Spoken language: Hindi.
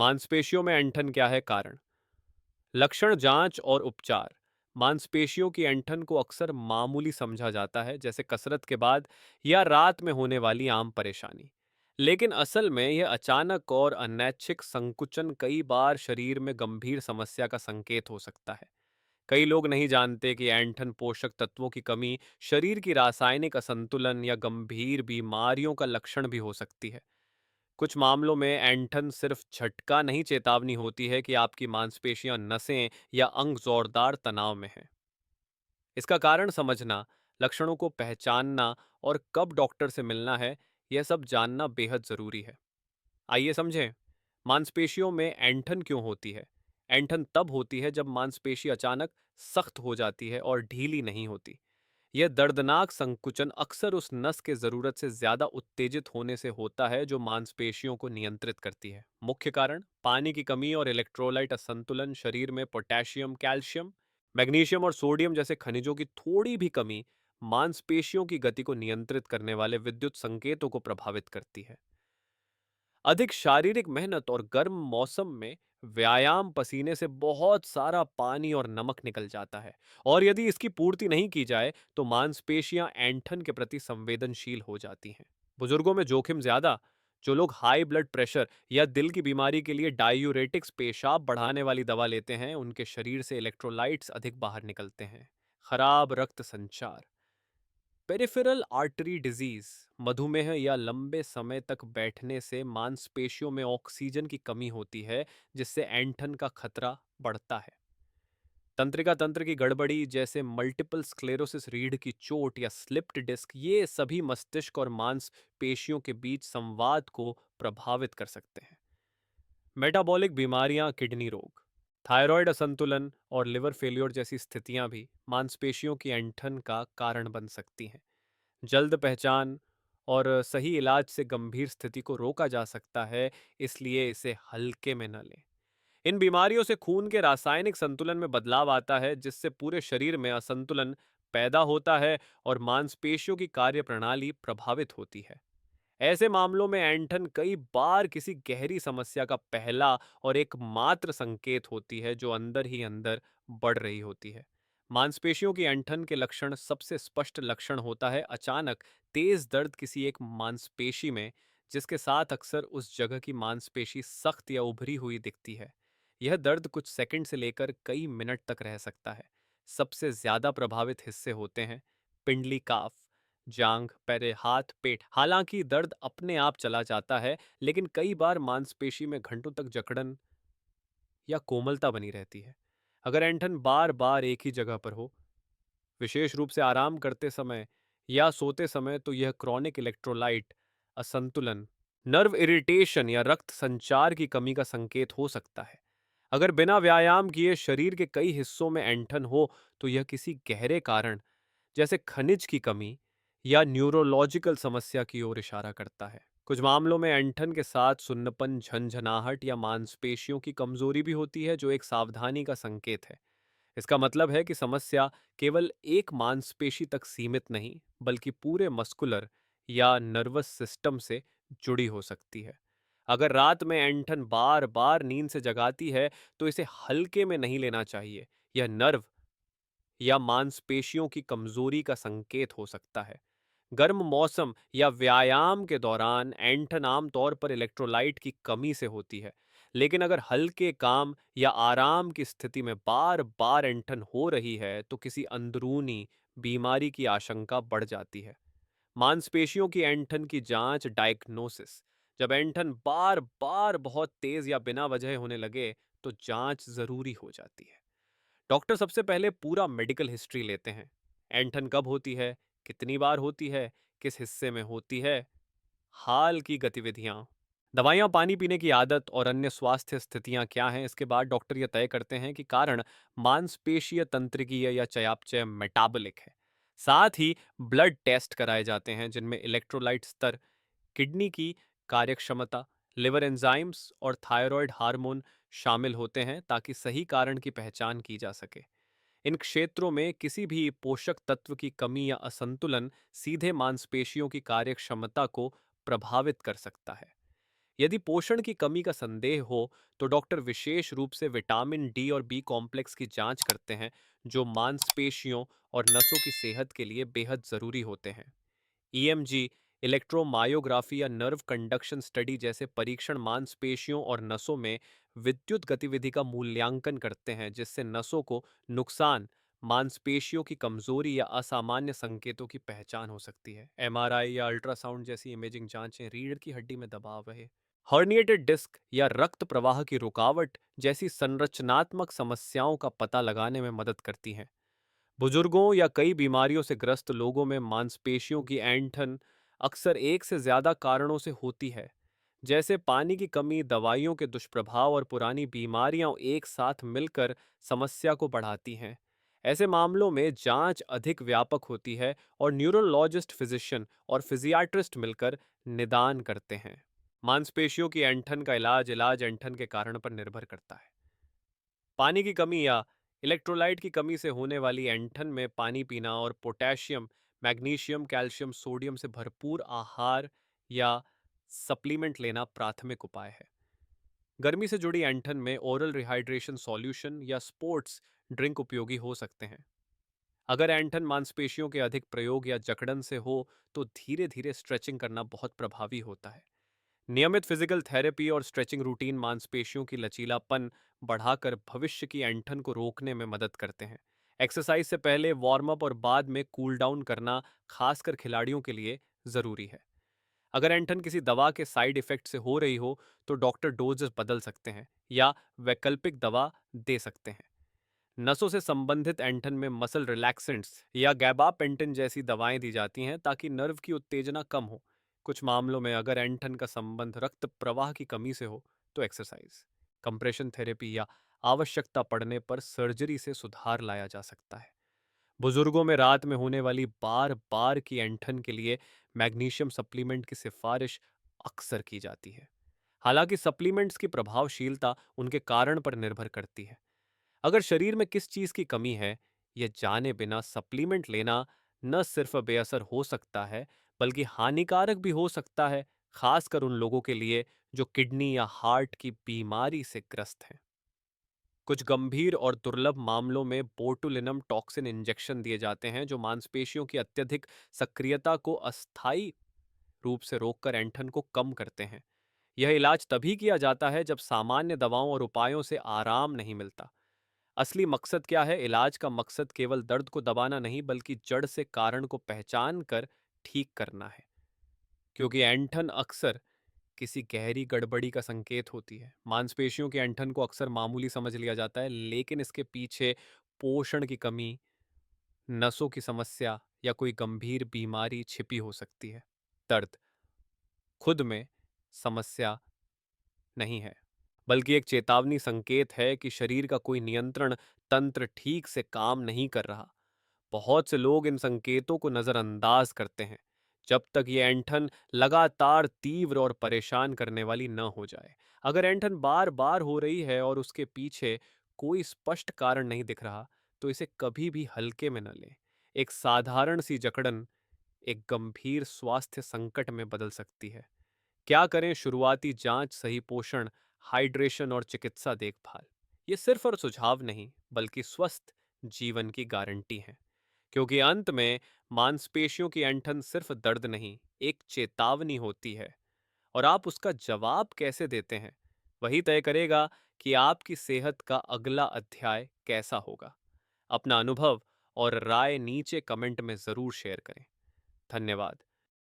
मांसपेशियों में ऐंठन क्या है? कारण, लक्षण, जांच और उपचार। मांसपेशियों की ऐंठन को अक्सर मामूली समझा जाता है, जैसे कसरत के बाद या रात में होने वाली आम परेशानी। लेकिन असल में यह अचानक और अनैच्छिक संकुचन कई बार शरीर में गंभीर समस्या का संकेत हो सकता है। कई लोग नहीं जानते कि ऐंठन पोषक तत्वों की कमी, शरीर की रासायनिक असंतुलन या गंभीर बीमारियों का लक्षण भी हो सकती है। कुछ मामलों में ऐंठन सिर्फ झटका नहीं, चेतावनी होती है कि आपकी मांसपेशियां, नसें या अंग जोरदार तनाव में हैं। इसका कारण समझना, लक्षणों को पहचानना और कब डॉक्टर से मिलना है, यह सब जानना बेहद जरूरी है। आइए समझें, मांसपेशियों में ऐंठन क्यों होती है। ऐंठन तब होती है जब मांसपेशी अचानक सख्त हो जाती है और ढीली नहीं होती। यह दर्दनाक संकुचन अक्सर उस नस के जरूरत से ज्यादा उत्तेजित होने से होता है जो मांसपेशियों को नियंत्रित करती है। मुख्य कारण पानी की कमी और इलेक्ट्रोलाइट असंतुलन। शरीर में पोटेशियम, कैल्शियम, मैग्नीशियम और सोडियम जैसे खनिजों की थोड़ी भी कमी मांसपेशियों की गति को नियंत्रित करने वाले विद्युत संकेतों को प्रभावित करती है। अधिक शारीरिक मेहनत और गर्म मौसम में व्यायाम, पसीने से बहुत सारा पानी और नमक निकल जाता है, और यदि इसकी पूर्ति नहीं की जाए तो मांसपेशियां ऐंठन के प्रति संवेदनशील हो जाती हैं। बुजुर्गों में जोखिम ज्यादा। जो लोग हाई ब्लड प्रेशर या दिल की बीमारी के लिए डायूरेटिक्स, पेशाब बढ़ाने वाली दवा लेते हैं, उनके शरीर से इलेक्ट्रोलाइट्स अधिक बाहर निकलते हैं। खराब रक्त संचार, पेरिफेरल आर्टरी डिजीज, मधुमेह या लंबे समय तक बैठने से मांसपेशियों में ऑक्सीजन की कमी होती है, जिससे ऐंठन का खतरा बढ़ता है। तंत्रिका तंत्र की गड़बड़ी, जैसे मल्टीपल स्क्लेरोसिस, रीढ़ की चोट या स्लिप्ड डिस्क, ये सभी मस्तिष्क और मांसपेशियों के बीच संवाद को प्रभावित कर सकते हैं। मेटाबॉलिक बीमारियां, किडनी रोग, थायराइड असंतुलन और लिवर फेलियर जैसी स्थितियां भी मांसपेशियों की ऐंठन का कारण बन सकती हैं। जल्द पहचान और सही इलाज से गंभीर स्थिति को रोका जा सकता है, इसलिए इसे हल्के में न लें। इन बीमारियों से खून के रासायनिक संतुलन में बदलाव आता है, जिससे पूरे शरीर में असंतुलन पैदा होता है और मांसपेशियों की कार्यप्रणाली प्रभावित होती है। ऐसे मामलों में ऐंठन कई बार किसी गहरी समस्या का पहला और एकमात्र संकेत होती है, जो अंदर ही अंदर बढ़ रही होती है। मांसपेशियों की ऐंठन के लक्षण, सबसे स्पष्ट लक्षण होता है अचानक तेज दर्द किसी एक मांसपेशी में, जिसके साथ अक्सर उस जगह की मांसपेशी सख्त या उभरी हुई दिखती है। यह दर्द कुछ सेकंड से लेकर कई मिनट तक रह सकता है। सबसे ज्यादा प्रभावित हिस्से होते हैं पिंडली, काफ, जांघ, पैर, हाथ, पेट। हालांकि दर्द अपने आप चला जाता है, लेकिन कई बार मांसपेशी में घंटों तक जकड़न या कोमलता बनी रहती है। अगर ऐंठन बार बार एक ही जगह पर हो, विशेष रूप से आराम करते समय या सोते समय, तो यह क्रॉनिक इलेक्ट्रोलाइट असंतुलन, नर्व इरिटेशन या रक्त संचार की कमी का संकेत हो सकता है। अगर बिना व्यायाम किए शरीर के कई हिस्सों में ऐंठन हो, तो यह किसी गहरे कारण, जैसे खनिज की कमी या न्यूरोलॉजिकल समस्या की ओर इशारा करता है। कुछ मामलों में ऐंठन के साथ सुन्नपन, झंझनाहट या मांसपेशियों की कमजोरी भी होती है, जो एक सावधानी का संकेत है। इसका मतलब है कि समस्या केवल एक मांसपेशी तक सीमित नहीं, बल्कि पूरे मस्कुलर या नर्वस सिस्टम से जुड़ी हो सकती है। अगर रात में ऐंठन बार बार नींद से जगाती है, तो इसे हल्के में नहीं लेना चाहिए। यह नर्व या मांसपेशियों की कमजोरी का संकेत हो सकता है। गर्म मौसम या व्यायाम के दौरान ऐंठन आमतौर पर इलेक्ट्रोलाइट की कमी से होती है, लेकिन अगर हल्के काम या आराम की स्थिति में बार बार ऐंठन हो रही है, तो किसी अंदरूनी बीमारी की आशंका बढ़ जाती है। मांसपेशियों की ऐंठन की जांच, डायग्नोसिस, जब ऐंठन बार बार बहुत तेज या बिना वजह होने लगे, तो जांच जरूरी हो जाती है। डॉक्टर सबसे पहले पूरा मेडिकल हिस्ट्री लेते हैं। ऐंठन कब होती है, कितनी बार होती है, किस हिस्से में होती है, हाल की गतिविधियां, दवाइयां, पानी पीने की आदत और अन्य स्वास्थ्य स्थितियां क्या हैं। इसके बाद डॉक्टर यह तय करते हैं कि कारण मांसपेशीय, तंत्रिकीय या चयापचय, मेटाबॉलिक है। साथ ही ब्लड टेस्ट कराए जाते हैं, जिनमें इलेक्ट्रोलाइट स्तर, किडनी की कार्यक्षमता, लिवर एंजाइम्स और थायराइड हार्मोन शामिल होते हैं, ताकि सही कारण की पहचान की जा सके। इन क्षेत्रों में किसी भी पोषक तत्व की कमी या असंतुलन सीधे मांसपेशियों की कार्यक्षमता को प्रभावित कर सकता है। यदि पोषण की कमी का संदेह हो तो डॉक्टर विशेष रूप से विटामिन डी और बी कॉम्प्लेक्स की जांच करते हैं, जो मांसपेशियों और नसों की सेहत के लिए बेहद जरूरी होते हैं। ईएमजी, इलेक्ट्रोमायोग्राफी या नर्व कंडक्शन स्टडी जैसे परीक्षण मांसपेशियों और नसों में विद्युत गतिविधि का मूल्यांकन करते हैं, जिससे नसों को नुकसान, मांसपेशियों की कमजोरी या असामान्य संकेतों की पहचान हो सकती है। एमआरआई या अल्ट्रासाउंड जैसी इमेजिंग जांचें रीढ़ की हड्डी में दबाव है, हर्निएटेड डिस्क या रक्त प्रवाह की रुकावट जैसी संरचनात्मक समस्याओं का पता लगाने में मदद करती हैं। बुजुर्गों या कई बीमारियों से ग्रस्त लोगों में मांसपेशियों की ऐंठन अक्सर एक से ज्यादा कारणों से होती है, जैसे पानी की कमी, दवाइयों के दुष्प्रभाव और पुरानी बीमारियां एक साथ मिलकर समस्या को बढ़ाती हैं। ऐसे मामलों में जांच अधिक व्यापक होती है और न्यूरोलॉजिस्ट, फिजिशियन और फिजियाट्रिस्ट मिलकर निदान करते हैं। मांसपेशियों की ऐंठन का इलाज ऐंठन के कारण पर निर्भर करता है। पानी की कमी या इलेक्ट्रोलाइट की कमी से होने वाली ऐंठन में पानी पीना और पोटेशियम, मैग्नीशियम, कैल्शियम, सोडियम से भरपूर आहार या सप्लीमेंट लेना प्राथमिक उपाय है। गर्मी से जुड़ी ऐंठन में ओरल रिहाइड्रेशन सॉल्यूशन या स्पोर्ट्स ड्रिंक उपयोगी हो सकते हैं। अगर ऐंठन मांसपेशियों के अधिक प्रयोग या जकड़न से हो तो धीरे धीरे स्ट्रेचिंग करना बहुत प्रभावी होता है। नियमित फिजिकल थेरेपी और स्ट्रेचिंग रूटीन मांसपेशियों की लचीलापन बढ़ाकर भविष्य की ऐंठन को रोकने में मदद करते हैं। एक्सरसाइज से पहले वार्म अप और बाद में कूल डाउन करना खासकर खिलाड़ियों के लिए जरूरी है। अगर ऐंठन किसी दवा के साइड इफेक्ट से हो रही हो तो डॉक्टर डोजेस बदल सकते हैं या वैकल्पिक दवा दे सकते हैं। नसों से संबंधित ऐंठन में मसल रिलैक्सेंट्स या गैबापेंटिन जैसी दवाएं दी जाती हैं ताकि नर्व की उत्तेजना कम हो। कुछ मामलों में अगर ऐंठन का संबंध रक्त प्रवाह की कमी से हो तो एक्सरसाइज, कंप्रेशन थेरेपी या आवश्यकता पड़ने पर सर्जरी से सुधार लाया जा सकता है। बुजुर्गों में रात में होने वाली बार बार की ऐंठन के लिए मैग्नीशियम सप्लीमेंट की सिफारिश अक्सर की जाती है। हालांकि सप्लीमेंट्स की प्रभावशीलता उनके कारण पर निर्भर करती है। अगर शरीर में किस चीज की कमी है, यह जाने बिना सप्लीमेंट लेना न सिर्फ बेअसर हो सकता है बल्कि हानिकारक भी हो सकता है, खासकर उन लोगों के लिए जो किडनी या हार्ट की बीमारी से ग्रस्त हैं। कुछ गंभीर और दुर्लभ मामलों में बोटुलिनम टॉक्सिन इंजेक्शन दिए जाते हैं, जो मांसपेशियों की अत्यधिक सक्रियता को अस्थायी रूप से रोककर ऐंठन को कम करते हैं। यह इलाज तभी किया जाता है जब सामान्य दवाओं और उपायों से आराम नहीं मिलता। असली मकसद क्या है? इलाज का मकसद केवल दर्द को दबाना नहीं बल्कि जड़ से कारण को पहचान कर ठीक करना है, क्योंकि ऐंठन अक्सर किसी गहरी गड़बड़ी का संकेत होती है। मांसपेशियों के ऐंठन को अक्सर मामूली समझ लिया जाता है, लेकिन इसके पीछे पोषण की कमी, नसों की समस्या या कोई गंभीर बीमारी छिपी हो सकती है। दर्द खुद में समस्या नहीं है, बल्कि एक चेतावनी संकेत है कि शरीर का कोई नियंत्रण तंत्र ठीक से काम नहीं कर रहा। बहुत से लोग इन संकेतों को नजरअंदाज करते हैं जब तक ये ऐंठन लगातार तीव्र और परेशान करने वाली न हो जाए। अगर ऐंठन बार बार हो रही है और उसके पीछे कोई स्पष्ट कारण नहीं दिख रहा तो इसे कभी भी हल्के में न लें। एक साधारण सी जकड़न एक गंभीर स्वास्थ्य संकट में बदल सकती है। क्या करें? शुरुआती जांच, सही पोषण, हाइड्रेशन और चिकित्सा देखभाल ये सिर्फ और सुझाव नहीं बल्कि स्वस्थ जीवन की गारंटी है, क्योंकि अंत में मांसपेशियों की ऐंठन सिर्फ दर्द नहीं, एक चेतावनी होती है। और आप उसका जवाब कैसे देते हैं वही तय करेगा कि आपकी सेहत का अगला अध्याय कैसा होगा। अपना अनुभव और राय नीचे कमेंट में जरूर शेयर करें। धन्यवाद।